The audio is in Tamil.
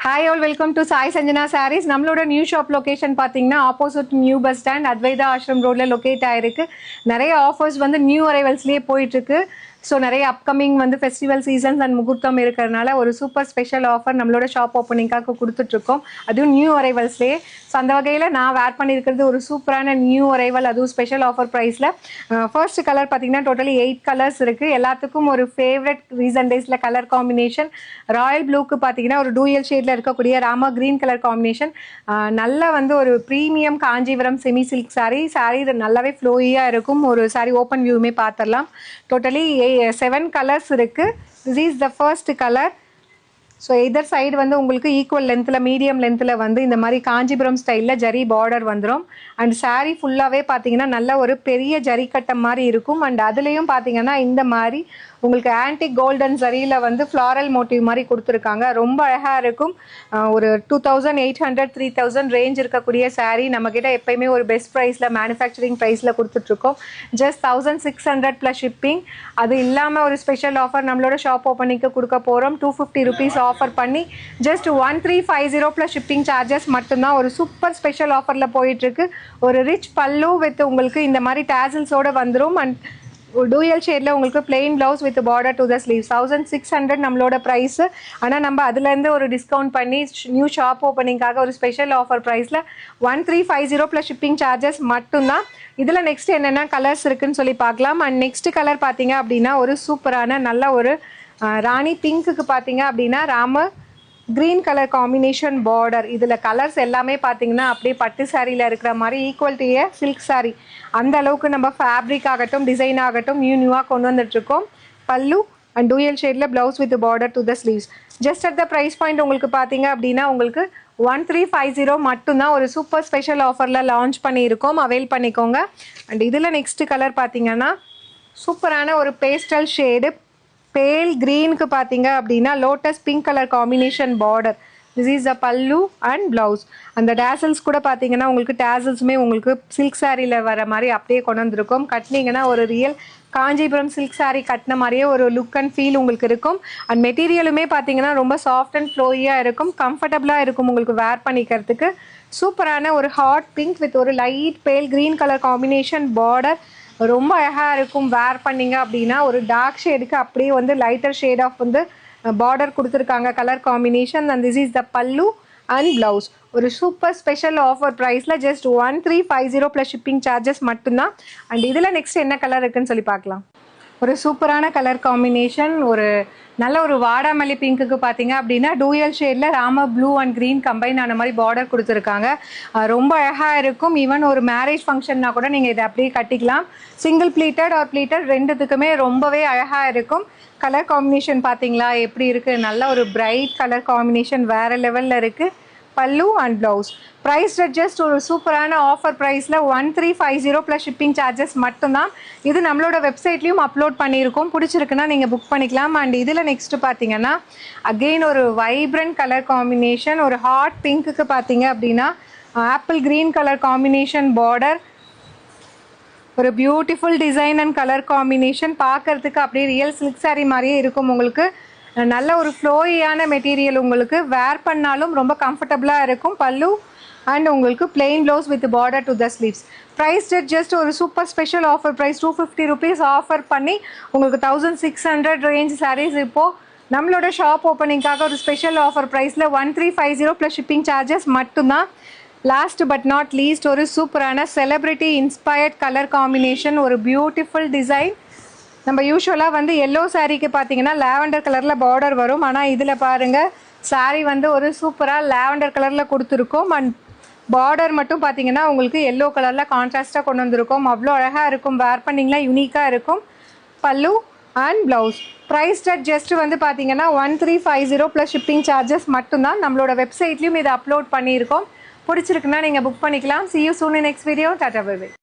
Hi all, welcome to Sai Sanjana Sarees. நம்மளோட நியூ ஷாப் லொகேஷன் பார்த்தீங்கன்னா opposite new bus stand Advaita ashram ரோட்ல லொகேட் ஆயிருக்கு. நிறைய ஆஃபர்ஸ் வந்து நியூ அரைவல்ஸ்லேயே போயிட்டு இருக்கு. ஸோ நிறைய அப்கமிங் வந்து ஃபெஸ்டிவல் சீசன்ஸ் அண்ட் முகூர்த்தம் இருக்கிறதுனால ஒரு சூப்பர் ஸ்பெஷல் ஆஃபர் நம்மளோட ஷாப் ஓப்பனிங்காக கொடுத்துட்ருக்கோம். அதுவும் நியூ அரைவல்ஸ்லேயே. ஸோ அந்த வகையில் நான் வேர் பண்ணியிருக்கிறது ஒரு சூப்பரான நியூ அரைவல், அதுவும் ஸ்பெஷல் ஆஃபர் ப்ரைஸில். ஃபர்ஸ்ட் கலர் பார்த்தீங்கன்னா டோட்டலி 8 கலர்ஸ் இருக்குது. எல்லாத்துக்கும் ஒரு ஃபேவரட் ரீசன்ட் டேஸில் கலர் காம்பினேஷன் ராயல் ப்ளூக்கு பார்த்தீங்கன்னா ஒரு டூயல் ஷேடில் இருக்கக்கூடிய ராமா கிரீன் கலர் காம்பினேஷன். நல்லா வந்து ஒரு premium Kanchipuram semi silk sari நல்லாவே ஃப்ளோயியாக இருக்கும். ஒரு சாரீ ஓப்பன் வியூமே பார்த்துடலாம். டோட்டலி 7 கலர்ஸ் இருக்குது. This is the first colour. So இதர் சைடு வந்து உங்களுக்கு ஈக்குவல் லென்த்தில் மீடியம் லென்த்தில் வந்து இந்த மாதிரி காஞ்சிபுரம் ஸ்டைலில் ஜரி பார்டர் வந்துடும். அண்ட் சாரீ ஃபுல்லாகவே பார்த்தீங்கன்னா நல்ல ஒரு பெரிய ஜரி கட்டம் மாதிரி இருக்கும். அண்ட் அதுலேயும் பார்த்தீங்கன்னா இந்த மாதிரி உங்களுக்கு ஆன்டிக் கோல்டன் ஜரியில் வந்து ஃப்ளாரல் மோட்டிவ் மாதிரி கொடுத்துருக்காங்க. ரொம்ப அழகாக இருக்கும். ஒரு 2800 3000 ரேஞ்ச் இருக்கக்கூடிய சாரீ நம்மக்கிட்ட எப்போயுமே ஒரு பெஸ்ட் ப்ரைஸில் மேனுஃபேக்சரிங் ப்ரைஸில் கொடுத்துட்ருக்கோம். Just 1600 plus shipping. அது இல்லாமல் ஒரு ஸ்பெஷல் ஆஃபர் நம்மளோட ஷாப் ஓப்பனிங்க்கு கொடுக்க போகிறோம். 250 rupees ஆஃபர் பண்ணி ஜஸ்ட் 1350 ப்ளஸ் ஷிப்பிங் சார்ஜஸ் மட்டும்தான். ஒரு சூப்பர் ஸ்பெஷல் ஆஃபரில் போயிட்டுருக்கு. ஒரு ரிச் பல்லு வித் உங்களுக்கு இந்த மாதிரி டேசல்ஸோடு வந்துடும். அண்ட் டூயல் ஷேடில் உங்களுக்கு plain blouse with border to the sleeves. 1600 நம்மளோட ப்ரைஸு. ஆனால் நம்ம அதுலேருந்து ஒரு டிஸ்கவுண்ட் பண்ணி நியூ ஷாப் ஓப்பனிங்காக ஒரு ஸ்பெஷல் ஆஃபர் ப்ரைஸில் 1350 ப்ளஸ் ஷிப்பிங் சார்ஜஸ் மட்டும்தான். இதில் நெக்ஸ்ட் என்னென்ன கலர்ஸ் இருக்குன்னு சொல்லி பார்க்கலாம். அண்ட் நெக்ஸ்ட் கலர் பார்த்தீங்க அப்படின்னா ஒரு சூப்பரான நல்ல ஒரு ராணி பிங்க்குக்கு பார்த்தீங்க அப்படின்னா Rama green colour combination border. இதில் கலர்ஸ் எல்லாமே பார்த்தீங்கன்னா அப்படியே பட்டு சாரியில் இருக்கிற மாதிரி equal to A silk sari. அந்த அளவுக்கு நம்ம ஃபேப்ரிக் ஆகட்டும் டிசைன் ஆகட்டும் நியூவாக கொண்டு வந்துட்டுருக்கோம். பல்லு அண்ட் டூயல் ஷேடில் blouse with border to the sleeves. Just at the price point உங்களுக்கு பார்த்தீங்க அப்படின்னா உங்களுக்கு 1350 மட்டும்தான். ஒரு சூப்பர் ஸ்பெஷல் ஆஃபரில் லான்ச் பண்ணியிருக்கோம். அவைல் பண்ணிக்கோங்க. அண்ட் இதில் நெக்ஸ்ட் கலர் பார்த்தீங்கன்னா சூப்பரான ஒரு பேஸ்டல் ஷேடு பேல் க்ரீனுக்கு பார்த்தீங்க அப்படின்னா lotus pink colour combination border. This is a pallu and blouse. அந்த டேசல்ஸ் கூட பார்த்தீங்கன்னா உங்களுக்கு டேசல்ஸுமே உங்களுக்கு சில்க் சாரியில் வர மாதிரி அப்படியே கொண்டு வந்திருக்கும். கட்டினீங்கன்னா ஒரு ரியல் காஞ்சிபுரம் சில்க் சாரீ கட்டின மாதிரியே ஒரு லுக் அண்ட் ஃபீல் உங்களுக்கு இருக்கும். அண்ட் மெட்டீரியலுமே பார்த்தீங்கன்னா ரொம்ப சாஃப்ட் அண்ட் ஃப்ளோயியாக இருக்கும். கம்ஃபர்டபுளாக இருக்கும் உங்களுக்கு வேர் பண்ணிக்கிறதுக்கு. சூப்பரான ஒரு ஹாட் பிங்க் வித் ஒரு லைட் பேல் க்ரீன் கலர் காம்பினேஷன் பார்டர். ரொம்ப அழகாக இருக்கும் வேர் பண்ணிங்க அப்படின்னா. ஒரு டார்க் ஷேடுக்கு அப்படியே வந்து லைட்டர் ஷேட் ஆஃப் வந்து பார்டர் கொடுத்துருக்காங்க colour combination. And this is the பல்லு அண்ட் ப்ளவுஸ். ஒரு சூப்பர் ஸ்பெஷல் ஆஃபர் ப்ரைஸில் ஜஸ்ட் 1350 ப்ளஸ் ஷிப்பிங் சார்ஜஸ் மட்டும்தான். அண்ட் இதில் நெக்ஸ்ட் என்ன கலர் இருக்குன்னு சொல்லி பார்க்கலாம். ஒரு சூப்பரான கலர் காம்பினேஷன். ஒரு நல்ல ஒரு வாடாமல்லி பிங்க்குக்கு பார்த்தீங்க அப்படின்னா டூயல் ஷேடில் Rama blue and green combine ஆன மாதிரி பார்டர் கொடுத்துருக்காங்க. ரொம்ப அழகாக இருக்கும். ஈவன் ஒரு மேரேஜ் ஃபங்க்ஷன்னா கூட நீங்கள் இதை அப்படியே கட்டிக்கலாம். சிங்கிள் ப்ளீட்டட் ஆர் ப்ளீட்டட் ரெண்டுத்துக்குமே ரொம்பவே அழகாக இருக்கும். கலர் காம்பினேஷன் பார்த்தீங்களா எப்படி இருக்குது. நல்ல ஒரு பிரைட் கலர் காம்பினேஷன் வேறு லெவலில் இருக்குது. பல்லு அண்ட் ப்ளவுஸ். ப்ரைஸ் ஜஸ்ட் ஒரு சூப்பரான ஆஃபர் ப்ரைஸில் 1350 ப்ளஸ் ஷிப்பிங் சார்ஜஸ் மட்டும்தான். இது நம்மளோட வெப்சைட்லேயும் அப்லோட் பண்ணியிருக்கோம். பிடிச்சிருக்குன்னா நீங்கள் புக் பண்ணிக்கலாம். அண்ட் இதில் நெக்ஸ்ட்டு பார்த்தீங்கன்னா அகெயின் ஒரு வைப்ரண்ட் கலர் காம்பினேஷன். ஒரு ஹாட் பிங்க்குக்கு பார்த்தீங்க அப்படின்னா apple green colour combination border. ஒரு beautiful design and colour combination. பார்க்குறதுக்கு அப்படியே ரியல் சில்க் சாரீ மாதிரியே இருக்கும். உங்களுக்கு நல்ல ஒரு ஃப்ளோயியான மெட்டீரியல். உங்களுக்கு வேர் பண்ணாலும் ரொம்ப கம்ஃபர்டபுளாக இருக்கும். பல்லு அண்ட் உங்களுக்கு plain blouse with border to the sleeves. Price just ஒரு super special offer price 250 rupees offer பண்ணி உங்களுக்கு 1600 ரேஞ்ச் சாரீஸ் இப்போது நம்மளோட ஷாப் ஓப்பனிங்காக ஒரு ஸ்பெஷல் ஆஃபர் ப்ரைஸில் 1350 ப்ளஸ் ஷிப்பிங் சார்ஜஸ் மட்டும்தான். லாஸ்ட் பட் நாட் லீஸ்ட் ஒரு சூப்பரான செலிப்ரிட்டி இன்ஸ்பயர்ட் கலர் காம்பினேஷன். ஒரு பியூட்டிஃபுல் டிசைன். நம்ம யூஸ்வலாக வந்து எல்லோ சாரீக்கு பார்த்தீங்கன்னா லாவெண்டர் கலரில் பார்டர் வரும். ஆனால் இதில் பாருங்கள் சாரீ வந்து ஒரு சூப்பராக லாவெண்டர் கலரில் கொடுத்துருக்கோம். அண்ட் பார்டர் மட்டும் பார்த்தீங்கன்னா உங்களுக்கு எல்லோ கலரில் கான்ட்ராஸ்ட்டாக கொண்டு வந்திருக்கோம். அவ்வளோ அழகாக இருக்கும். வேர் பண்ணிங்கன்னா யூனிக்காக இருக்கும். Pallu and blouse. Price just வந்து பார்த்தீங்கன்னா 1350 ப்ளஸ் ஷிப்பிங் சார்ஜஸ் மட்டும்தான். நம்மளோட வெப்சைட்லேயும் இதை அப்லோட் பண்ணியிருக்கோம். பிடிச்சிருக்குன்னா நீங்கள் புக் பண்ணிக்கலாம். See you soon in next video. Tata bye bye.